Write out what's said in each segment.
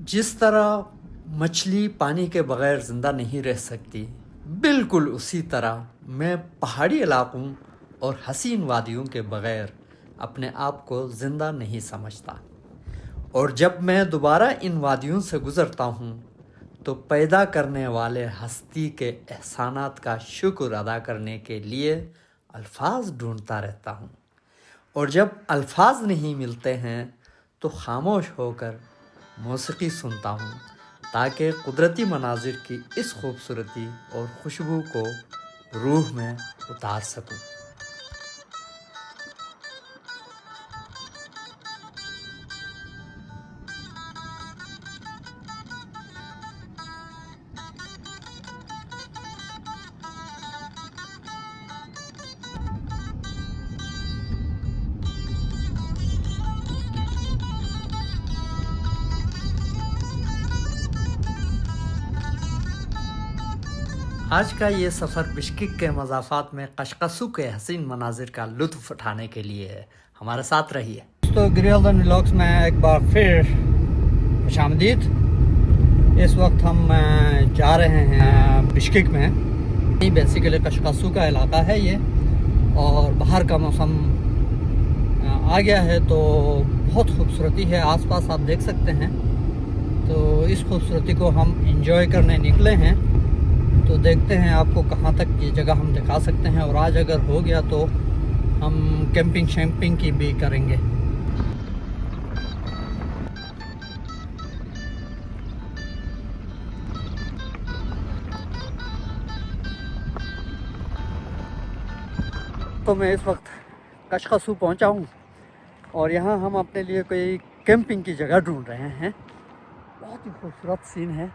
जिस तरह मछली पानी के बगैर ज़िंदा नहीं रह सकती, बिल्कुल उसी तरह मैं पहाड़ी इलाकों और हसीन वादियों के बगैर अपने आप को ज़िंदा नहीं समझता। और जब मैं दोबारा इन वादियों से गुज़रता हूँ तो पैदा करने वाले हस्ती के एहसानात का शुक्र अदा करने के लिए अल्फाज ढूंढता रहता हूँ। और जब अल्फाज नहीं मिलते हैं तो खामोश होकर मौसीकी सुनता हूँ ताकि कुदरती मनाजिर की इस खूबसूरती और खुशबू को रूह में उतार सकूँ। आज का ये सफ़र बिश्केक के मज़ाफ़ात में कशकसू के हसीन मनाजिर का लुत्फ़ उठाने के लिए है। हमारे साथ रहिए। तो ग्रिल्डन व्लॉग्स में एक बार फिर खुशामदीद। इस वक्त हम जा रहे हैं बिश्केक में। ये बेसिकली कशकसू का इलाका है ये, और बाहर का मौसम आ गया है तो बहुत खूबसूरती है आसपास, आप देख सकते हैं। तो इस खूबसूरती को हम एंजॉय करने निकले हैं। तो देखते हैं आपको कहाँ तक ये जगह हम दिखा सकते हैं, और आज अगर हो गया तो हम कैंपिंग शैम्पिंग की भी करेंगे। तो मैं इस वक्त कशकसू पहुंचा हूं और यहाँ हम अपने लिए कोई कैंपिंग की जगह ढूंढ रहे हैं। बहुत ही खूबसूरत सीन है,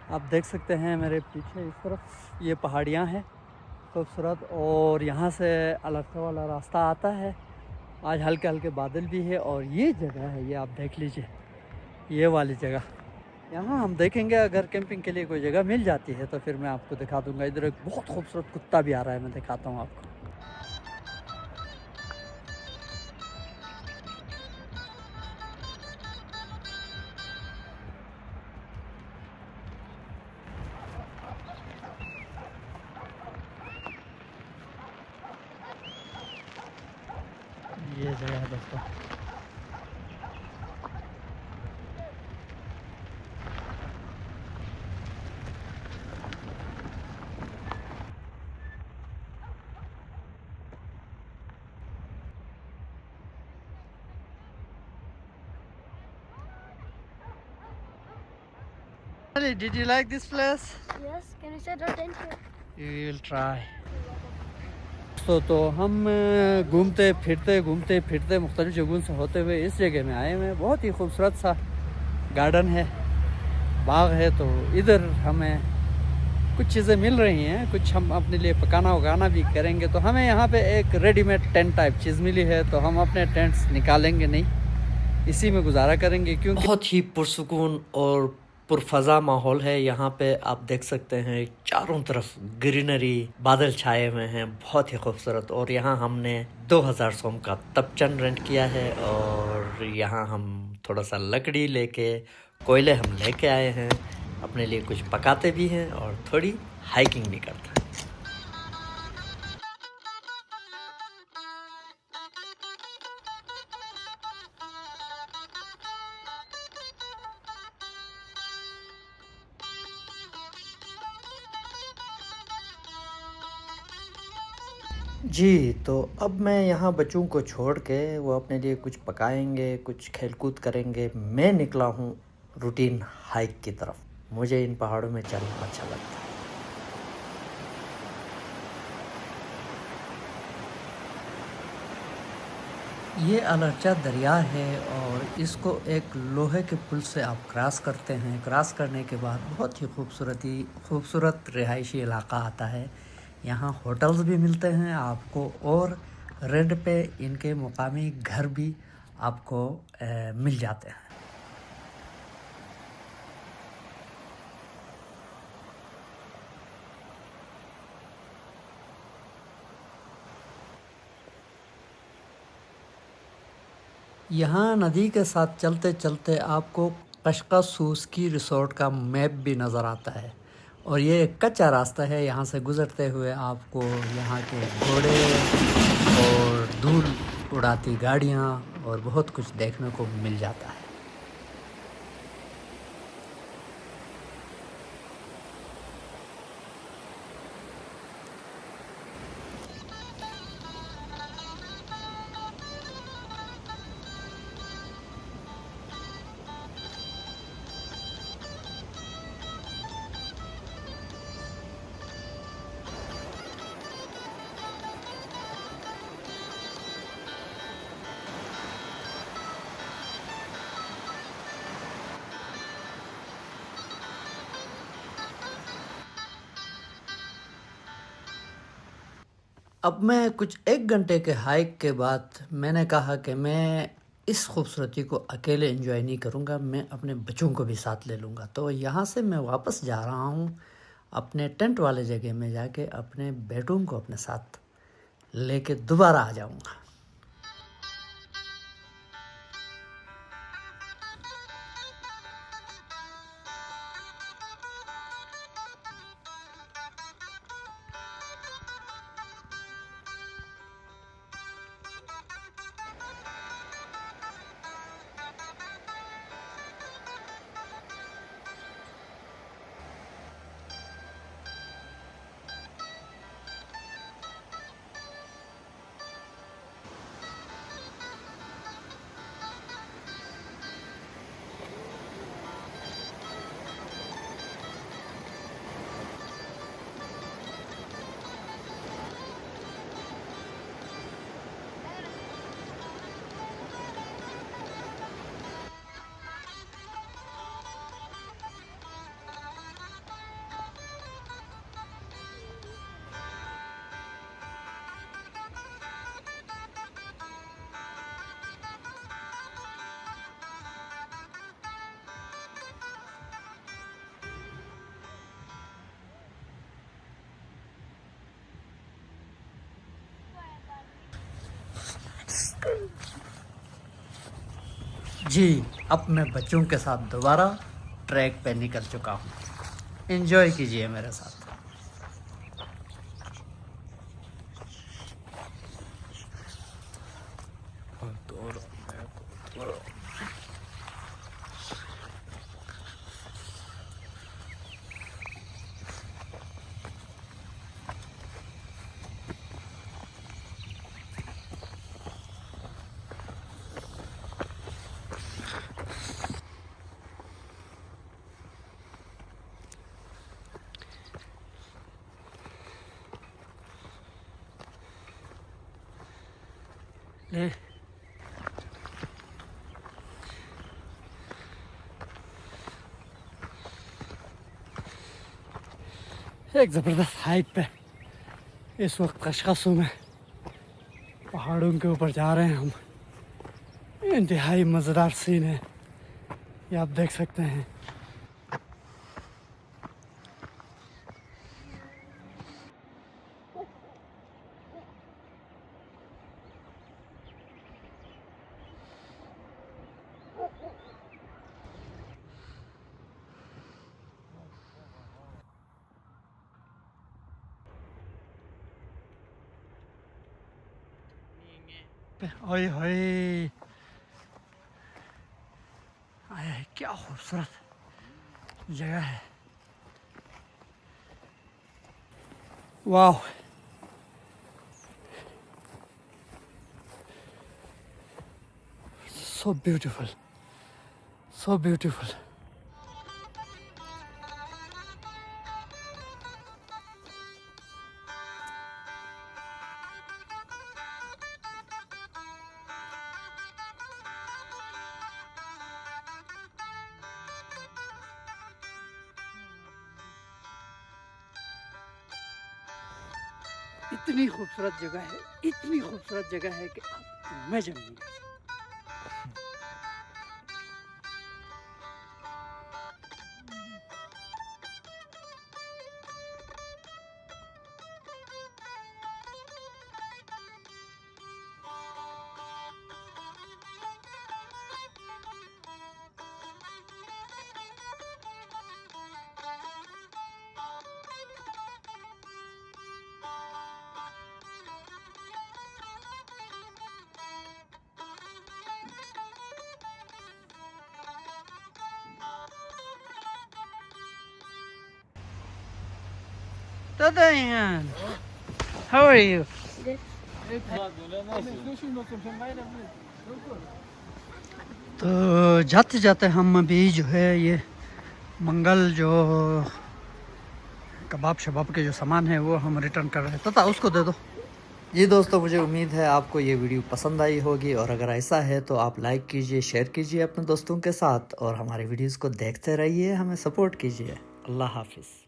आप देख सकते हैं मेरे पीछे इस तरफ ये पहाड़ियाँ हैं खूबसूरत, और यहाँ से अलग वाला रास्ता आता है। आज हल्के हल्के बादल भी है, और ये जगह है, ये आप देख लीजिए, ये वाली जगह। यहाँ हम देखेंगे अगर कैंपिंग के लिए कोई जगह मिल जाती है तो फिर मैं आपको दिखा दूँगा। इधर एक बहुत खूबसूरत कुत्ता भी आ रहा है, मैं दिखाता हूँ आपको। ये जगह है दोस्तों। Did you like this place? Yes, can you set our tent here? You will try. तो हम घूमते फिरते मुख्तलिफ जगहों से होते हुए इस जगह में आए हुए हैं। बहुत ही खूबसूरत सा गार्डन है, बाग है। तो इधर हमें कुछ चीज़ें मिल रही हैं, कुछ हम अपने लिए पकाना उगाना भी करेंगे। तो हमें यहाँ पे एक रेडीमेड टेंट टाइप चीज़ मिली है, तो हम अपने टेंट्स निकालेंगे नहीं, इसी में गुजारा करेंगे, क्योंकि बहुत ही पुरसुकून और पुरफजा माहौल है यहाँ पे। आप देख सकते हैं चारों तरफ ग्रीनरी, बादल छाए हुए हैं, बहुत ही खूबसूरत। और यहाँ हमने 2000 सोम का तपचन रेंट किया है, और यहाँ हम थोड़ा सा लकड़ी लेके, कोयले हम लेके आए हैं, अपने लिए कुछ पकाते भी हैं और थोड़ी हाइकिंग भी करते हैं। जी, तो अब मैं यहाँ बच्चों को छोड़ के, वो अपने लिए कुछ पकाएंगे, कुछ खेल-कूद करेंगे। मैं निकला हूँ रूटीन हाइक की तरफ। मुझे इन पहाड़ों में चलना अच्छा लगता है। ये अलर्चा दरिया है, और इसको एक लोहे के पुल से आप क्रॉस करते हैं। क्रॉस करने के बाद बहुत ही खूबसूरत रिहायशी इलाका आता है। यहाँ होटल्स भी मिलते हैं आपको, और रेंट पे इनके मुकामी घर भी आपको मिल जाते हैं। यहाँ नदी के साथ चलते चलते आपको कशकासूस्की रिसोर्ट का मैप भी नज़र आता है। और ये एक कच्चा रास्ता है, यहाँ से गुज़रते हुए आपको यहाँ के घोड़े और धूल उड़ाती गाड़ियाँ और बहुत कुछ देखने को मिल जाता है। अब मैं कुछ 1 घंटे के हाइक के बाद मैंने कहा कि मैं इस खूबसूरती को अकेले एंजॉय नहीं करूँगा, मैं अपने बच्चों को भी साथ ले लूँगा। तो यहाँ से मैं वापस जा रहा हूँ अपने टेंट वाले जगह में, जाके अपने बेडरूम को अपने साथ लेके दोबारा आ जाऊँगा। जी, अब मैं बच्चों के साथ दोबारा ट्रैक पे निकल चुका हूँ। एंजॉय कीजिए मेरे साथ। एक ज़बरदस्त हाइक पे इस वक्त कशकासू में पहाड़ों के ऊपर जा रहे हैं हम। इंतहाई मज़ेदार सीन है, ये आप देख सकते हैं। ओए होए, आया क्या खूबसूरत जगह है। वाह, so beautiful, so beautiful. इतनी खूबसूरत जगह है, इतनी खूबसूरत जगह है कि आप इमेजिन नहीं कर सकते। Tadayan. How are you? तो जाते जाते हम अभी जो है ये मंगल जो कबाब शबाब के जो सामान है वो हम रिटर्न कर रहे हैं। तथा उसको दे दो। जी दोस्तों, मुझे उम्मीद है आपको ये वीडियो पसंद आई होगी, और अगर ऐसा है तो आप लाइक कीजिए, शेयर कीजिए अपने दोस्तों के साथ, और हमारे वीडियोस को देखते रहिए, हमें सपोर्ट कीजिए। अल्लाह हाफिज़।